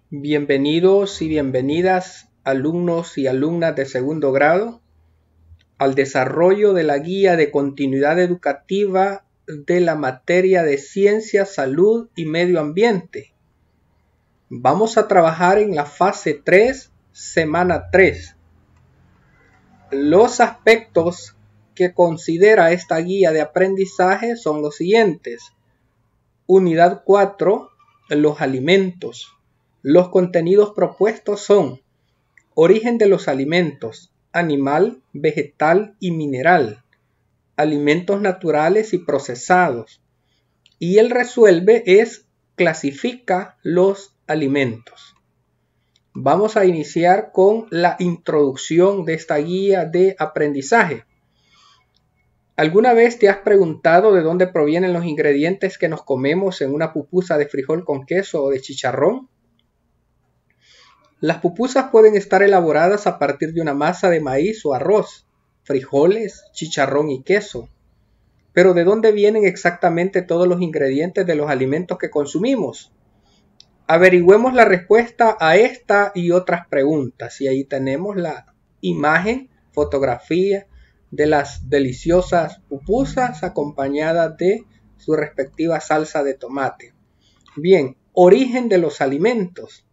Bienvenidos y bienvenidas, alumnos y alumnas de segundo grado, al desarrollo de la guía de continuidad educativa de la materia de Ciencia, Salud y Medio Ambiente. Vamos a trabajar en la fase 3, semana 3. Los aspectos que considera esta guía de aprendizaje son los siguientes. Unidad 4, los alimentos. Los contenidos propuestos son origen de los alimentos, animal, vegetal y mineral, alimentos naturales y procesados. Y el resuelve es clasifica los alimentos. Vamos a iniciar con la introducción de esta guía de aprendizaje. ¿Alguna vez te has preguntado de dónde provienen los ingredientes que nos comemos en una pupusa de frijol con queso o de chicharrón? Las pupusas pueden estar elaboradas a partir de una masa de maíz o arroz, frijoles, chicharrón y queso. Pero ¿de dónde vienen exactamente todos los ingredientes de los alimentos que consumimos? Averigüemos la respuesta a esta y otras preguntas. Y ahí tenemos la imagen, fotografía de las deliciosas pupusas acompañadas de su respectiva salsa de tomate. Bien, origen de los alimentos.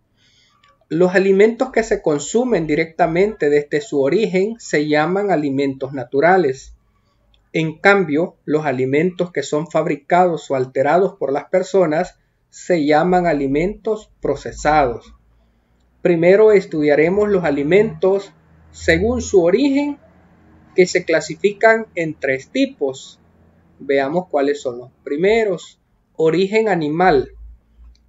Los alimentos que se consumen directamente desde su origen se llaman alimentos naturales. En cambio, los alimentos que son fabricados o alterados por las personas se llaman alimentos procesados. Primero estudiaremos los alimentos según su origen, que se clasifican en 3 tipos. Veamos cuáles son los primeros. Origen animal.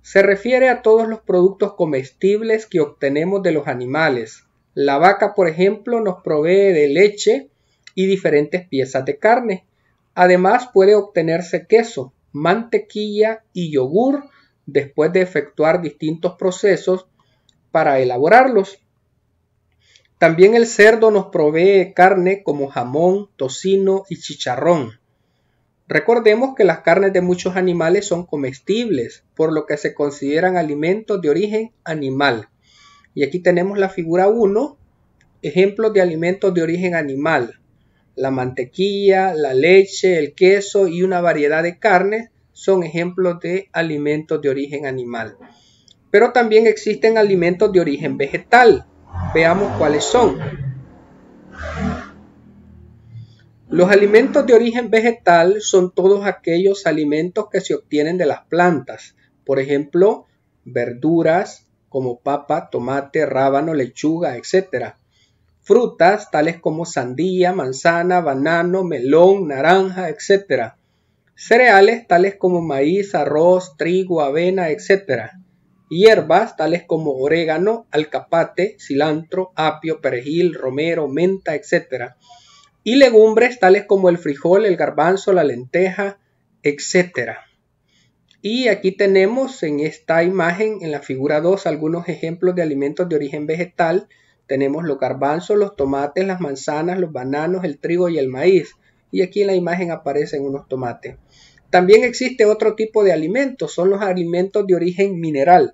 Se refiere a todos los productos comestibles que obtenemos de los animales. La vaca, por ejemplo, nos provee de leche y diferentes piezas de carne. Además, puede obtenerse queso, mantequilla y yogur después de efectuar distintos procesos para elaborarlos. También el cerdo nos provee carne como jamón, tocino y chicharrón. Recordemos que las carnes de muchos animales son comestibles, por lo que se consideran alimentos de origen animal. Y aquí tenemos la figura 1, ejemplos de alimentos de origen animal. La mantequilla, la leche, el queso y una variedad de carnes son ejemplos de alimentos de origen animal. Pero también existen alimentos de origen vegetal. Veamos cuáles son. Los alimentos de origen vegetal son todos aquellos alimentos que se obtienen de las plantas. Por ejemplo, verduras como papa, tomate, rábano, lechuga, etc. Frutas tales como sandía, manzana, banano, melón, naranja, etc. Cereales tales como maíz, arroz, trigo, avena, etc. Hierbas tales como orégano, alcaparate, cilantro, apio, perejil, romero, menta, etc. Y legumbres tales como el frijol, el garbanzo, la lenteja, etc. Y aquí tenemos en esta imagen, en la figura 2, algunos ejemplos de alimentos de origen vegetal. Tenemos los garbanzos, los tomates, las manzanas, los bananos, el trigo y el maíz. Y aquí en la imagen aparecen unos tomates. También existe otro tipo de alimentos, son los alimentos de origen mineral.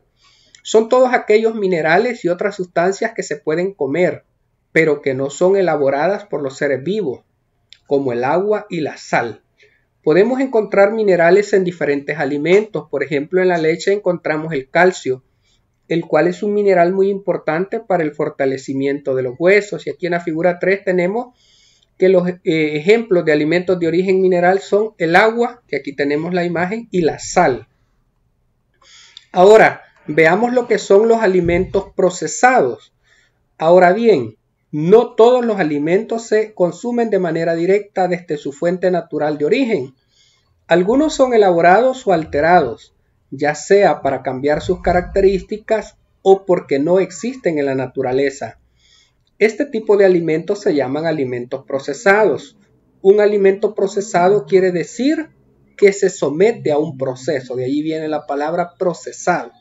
Son todos aquellos minerales y otras sustancias que se pueden comer, pero que no son elaboradas por los seres vivos, como el agua y la sal. Podemos encontrar minerales en diferentes alimentos. Por ejemplo, en la leche encontramos el calcio, el cual es un mineral muy importante para el fortalecimiento de los huesos. Y aquí en la figura 3 tenemos que los ejemplos de alimentos de origen mineral son el agua, que aquí tenemos la imagen, y la sal. Ahora, veamos lo que son los alimentos procesados. Ahora bien, no todos los alimentos se consumen de manera directa desde su fuente natural de origen. Algunos son elaborados o alterados, ya sea para cambiar sus características o porque no existen en la naturaleza. Este tipo de alimentos se llaman alimentos procesados. Un alimento procesado quiere decir que se somete a un proceso, de ahí viene la palabra procesado.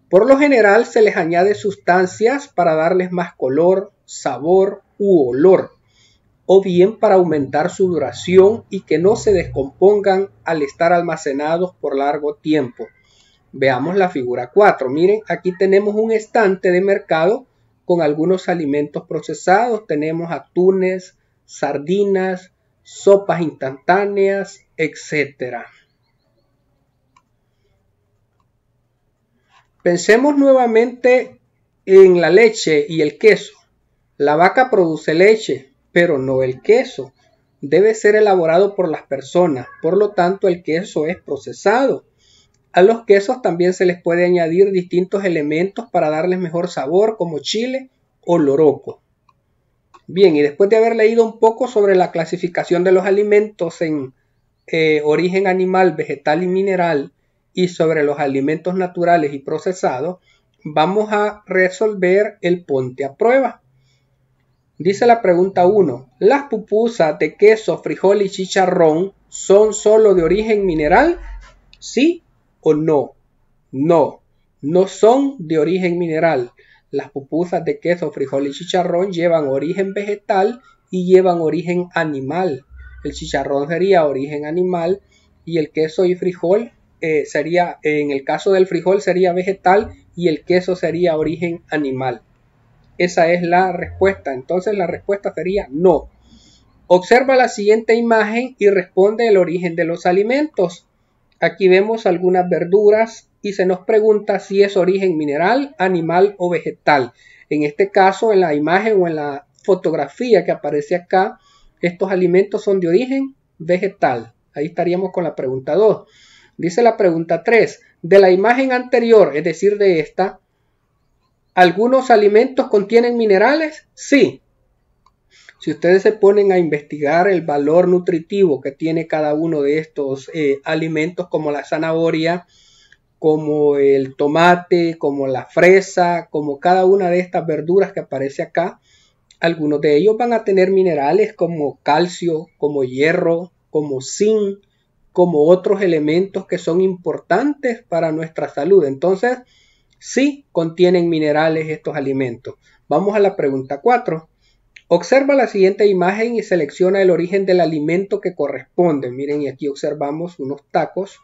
Por lo general se les añade sustancias para darles más color, sabor u olor, o bien para aumentar su duración y que no se descompongan al estar almacenados por largo tiempo. Veamos la figura 4. Miren, aquí tenemos un estante de mercado con algunos alimentos procesados. Tenemos atunes, sardinas, sopas instantáneas, etc. Pensemos nuevamente en la leche y el queso. La vaca produce leche, pero no el queso. Debe ser elaborado por las personas, por lo tanto el queso es procesado. A los quesos también se les puede añadir distintos elementos para darles mejor sabor, como chile o loroco. Bien, y después de haber leído un poco sobre la clasificación de los alimentos en origen animal, vegetal y mineral, y sobre los alimentos naturales y procesados, vamos a resolver el ponte a prueba. Dice la pregunta 1. ¿Las pupusas de queso, frijol y chicharrón son solo de origen mineral? ¿Sí o no? No, no son de origen mineral. Las pupusas de queso, frijol y chicharrón llevan origen vegetal y llevan origen animal. El chicharrón sería origen animal y el queso y frijol sería, en el caso del frijol sería vegetal y el queso sería origen animal. Esa es la respuesta. Entonces la respuesta sería no. Observa la siguiente imagen y responde el origen de los alimentos. Aquí vemos algunas verduras y se nos pregunta si es origen mineral, animal o vegetal. En este caso, en la imagen o en la fotografía que aparece acá, estos alimentos son de origen vegetal. Ahí estaríamos con la pregunta 2. Dice la pregunta 3. De la imagen anterior, es decir, de esta, ¿algunos alimentos contienen minerales? Sí. Si ustedes se ponen a investigar el valor nutritivo que tiene cada uno de estos alimentos, como la zanahoria, como el tomate, como la fresa, como cada una de estas verduras que aparece acá, algunos de ellos van a tener minerales como calcio, como hierro, como zinc, como otros elementos que son importantes para nuestra salud. Entonces, sí contienen minerales estos alimentos. Vamos a la pregunta 4. Observa la siguiente imagen y selecciona el origen del alimento que corresponde. Miren, y aquí observamos unos tacos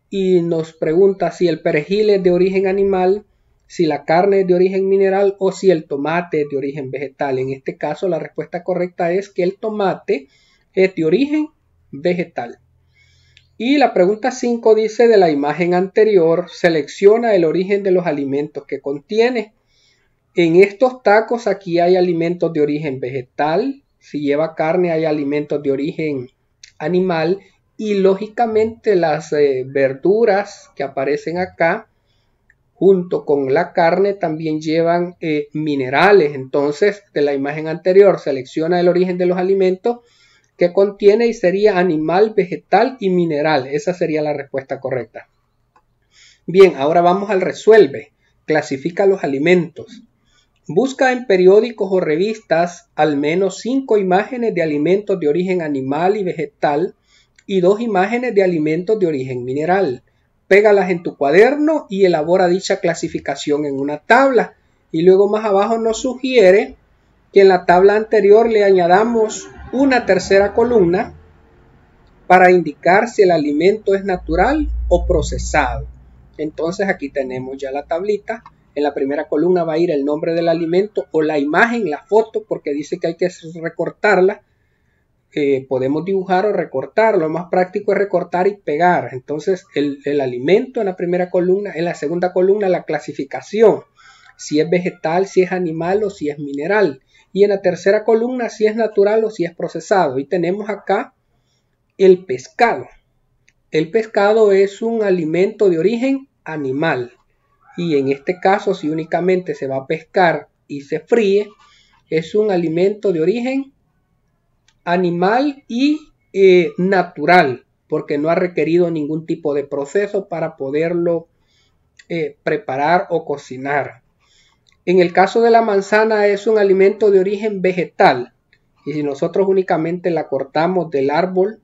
y nos pregunta si el perejil es de origen animal, si la carne es de origen mineral o si el tomate es de origen vegetal. En este caso, la respuesta correcta es que el tomate es de origen vegetal. Y la pregunta 5 dice: de la imagen anterior, selecciona el origen de los alimentos que contiene. En estos tacos aquí hay alimentos de origen vegetal, si lleva carne hay alimentos de origen animal y lógicamente las verduras que aparecen acá junto con la carne también llevan minerales. Entonces, de la imagen anterior selecciona el origen de los alimentos que contiene y sería animal, vegetal y mineral. Esa sería la respuesta correcta. Bien, ahora vamos al resuelve. Clasifica los alimentos. Busca en periódicos o revistas al menos 5 imágenes de alimentos de origen animal y vegetal y 2 imágenes de alimentos de origen mineral. Pégalas en tu cuaderno y elabora dicha clasificación en una tabla. Y luego más abajo nos sugiere que en la tabla anterior le añadamos una tercera columna para indicar si el alimento es natural o procesado. Entonces aquí tenemos ya la tablita. En la primera columna va a ir el nombre del alimento o la imagen, la foto, porque dice que hay que recortarla. Podemos dibujar o recortar. Lo más práctico es recortar y pegar. Entonces el alimento en la primera columna, en la segunda columna la clasificación. Si es vegetal, si es animal o si es mineral. Y en la tercera columna si es natural o si es procesado. Y tenemos acá el pescado. El pescado es un alimento de origen animal. Y en este caso, si únicamente se va a pescar y se fríe, es un alimento de origen animal y natural, porque no ha requerido ningún tipo de proceso para poderlo preparar o cocinar. En el caso de la manzana es un alimento de origen vegetal, y si nosotros únicamente la cortamos del árbol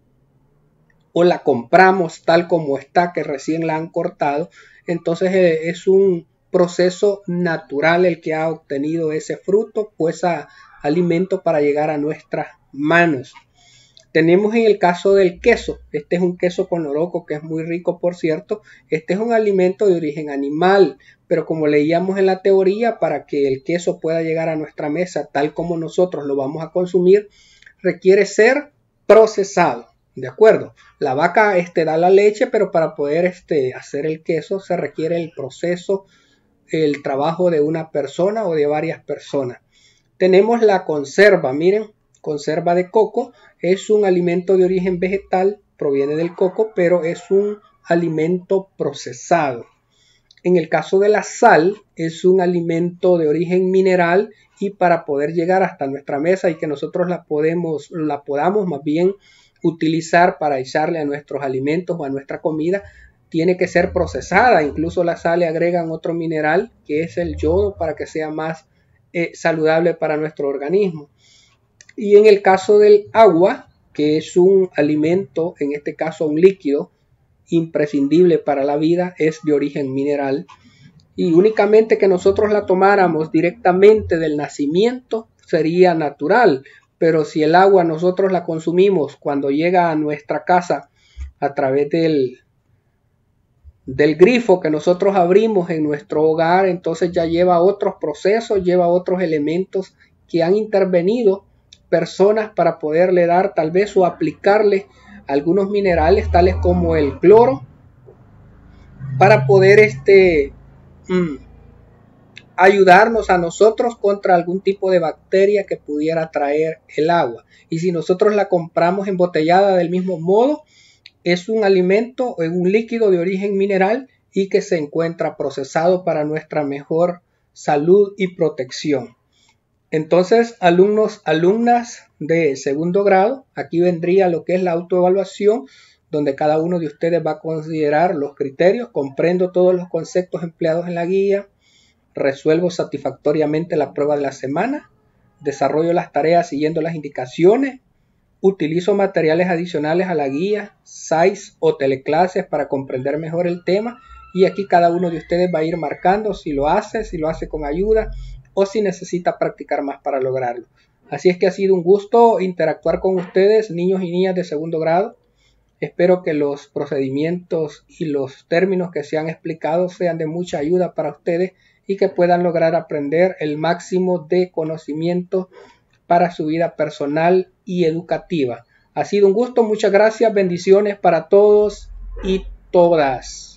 o la compramos tal como está, que recién la han cortado, entonces es un proceso natural el que ha obtenido ese fruto o ese alimento para llegar a nuestras manos. Tenemos en el caso del queso. Este es un queso con loroco que es muy rico, por cierto. Este es un alimento de origen animal, pero como leíamos en la teoría, para que el queso pueda llegar a nuestra mesa tal como nosotros lo vamos a consumir, requiere ser procesado. ¿De acuerdo? La vaca da la leche, pero para poder hacer el queso se requiere el proceso, el trabajo de una persona o de varias personas. Tenemos la conserva, miren, conserva de coco. Es un alimento de origen vegetal, proviene del coco, pero es un alimento procesado. En el caso de la sal, es un alimento de origen mineral y para poder llegar hasta nuestra mesa y que nosotros la podamos más bien utilizar para echarle a nuestros alimentos o a nuestra comida, tiene que ser procesada. Incluso la sal le agregan otro mineral que es el yodo para que sea más saludable para nuestro organismo. Y en el caso del agua, que es un alimento, en este caso un líquido imprescindible para la vida, es de origen mineral. Y únicamente que nosotros la tomáramos directamente del nacimiento sería natural. Pero si el agua nosotros la consumimos cuando llega a nuestra casa a través del grifo que nosotros abrimos en nuestro hogar, entonces ya lleva otros procesos, lleva otros elementos que han intervenido personas para poderle dar tal vez o aplicarle algunos minerales tales como el cloro para poder ayudarnos a nosotros contra algún tipo de bacteria que pudiera traer el agua. Y si nosotros la compramos embotellada del mismo modo, es un alimento, un líquido de origen mineral y que se encuentra procesado para nuestra mejor salud y protección. Entonces, alumnos, alumnas de segundo grado, aquí vendría lo que es la autoevaluación, donde cada uno de ustedes va a considerar los criterios, comprendo todos los conceptos empleados en la guía, resuelvo satisfactoriamente la prueba de la semana, desarrollo las tareas siguiendo las indicaciones, utilizo materiales adicionales a la guía, SAIS o teleclases para comprender mejor el tema, y aquí cada uno de ustedes va a ir marcando si lo hace con ayuda o si necesita practicar más para lograrlo. Así es que ha sido un gusto interactuar con ustedes, niños y niñas de segundo grado. Espero que los procedimientos y los términos que se han explicado sean de mucha ayuda para ustedes y que puedan lograr aprender el máximo de conocimiento para su vida personal y educativa. Ha sido un gusto, muchas gracias, bendiciones para todos y todas.